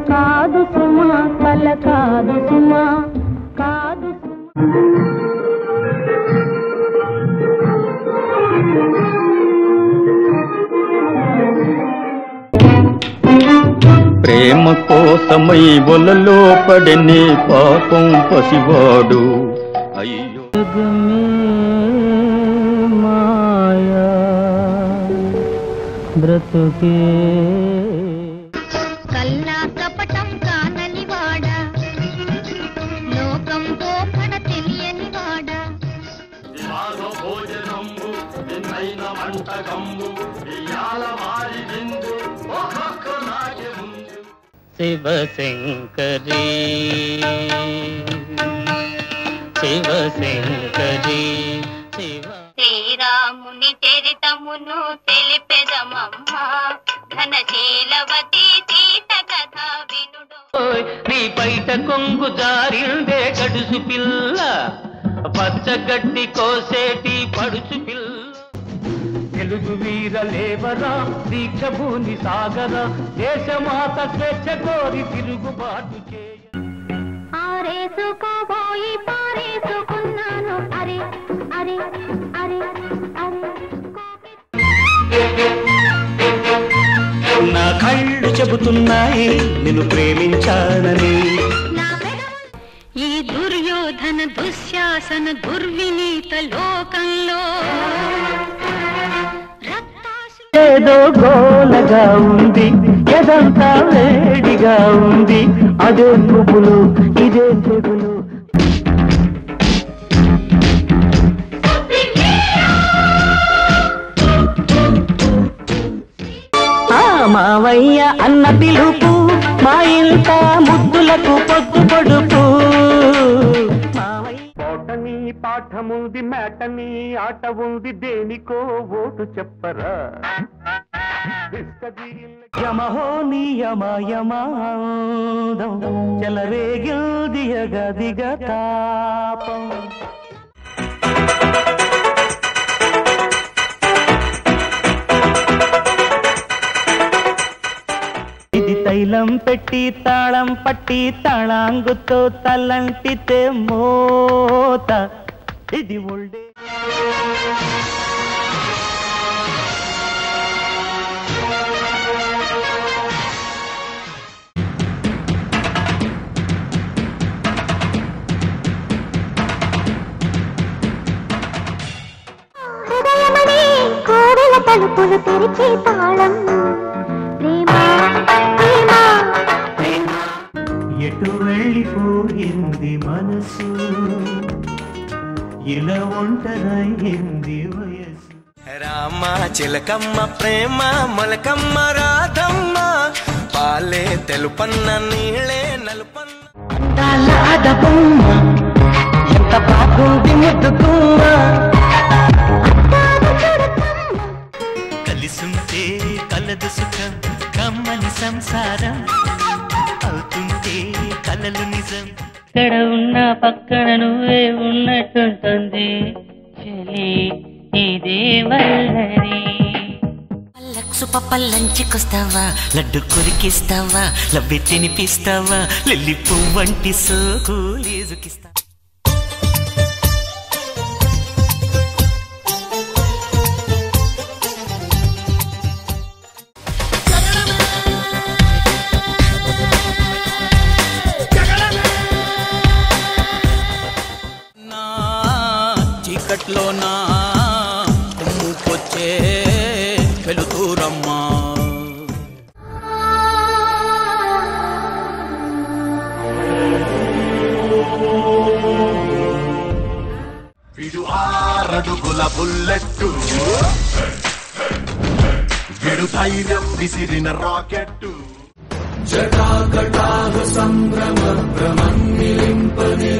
కాదు సుమా కల కాదు సుమా కాదు ప్రేమ కోసమై ఒలలో పడని పాపం పసివాడు అయ్యో మాయా బ్రతుకే కల్లా కపటం కానని వాడా లోకం పోకడ తెలియని వాడా భోజనంబు నిన్నైన వంటకంబు ఇయాల వారి విందు ఒక్కొక్క నాటి ముందు శివశంకరీ శివశంకరీ శివ శ్రీరాముని చరితమును తెలిపెదమమ్మా ఘనశీలవతి సీత కథ వినుడు నీ బయట కొంగు జారిందే గడుసు పిల్ల పచ్చగడ్డి కోసేటి పడుచు పిల్ల తెలుగు వీర లేవరా దీక్ష భూని సాగర దేశమాత స్వేచ్ఛ కోరి తిరుగుబాటు చేయ ఆరేసుకోబోయి పారేసుకున్నాను అరే అరే అరే అరే నా కళ్ళు చెబుతున్నాయి నిన్ను ప్రేమించానని ఈ దుర్యోధన దుశ్శాసన దుర్వినీత లోకంలో ఏదో గోలగా ఉంది ఎదంతా వేడిగా ఉంది అదే పువ్వులు ఇదే తెగులు మావయ్య అన్న పిలుపు మా ఇంట ముద్దులకు పొద్దు పొడుపు పోటని పాఠముంది మేటని ఆట ఉంది దేనికో ఓటు చెప్పరా యమహో నియమయమాదం చెలరేగిల్దియగ దిగ తాపం ఇది తైలం పెట్టి తాళం పట్టి తాళాంగుతో తలంటితే మోత ఇది ఒళ్ళే హృదయమనే కోవెల తలుపులు తెరిచే తాళం ప్రేమ ప్రేమ ఎటు వెళ్ళిపోయింది మనసు ఇలా ఒంటరైంది వయసు రామ చిలకమ్మ ప్రేమ మొలకమ్మ రాధమ్మ పాలే తెలుపన్న నీళ్ళే నలుపన్న ఎంత బాగుంది ముద్దుకుమ్మ కలిసుంటే కలదు సుఖం కమ్మని సంసారం అవుతుంటే కలలు నిజం ఇక్కడ ఉన్న పక్కన నువ్వే ఉన్నట్టుంటుంది చెలి ఇదే వల్లరి లక్సు పప్పల్లంచుకొస్తావా లడ్డు కొరికిస్తావా లవ్వి తినిపిస్తావా లిల్లి పువ్వంటి సోకులేజుకిస్తా చీకట్లో నా తుమ్ముకొచ్చే వెలుతురమ్మా విడు 6 అడుగుల బుల్లెట్టు విడు ధైర్యం విసిరిన రాకెట్టు జటాకటాహ సంభ్రమ భ్రమం నిలింపని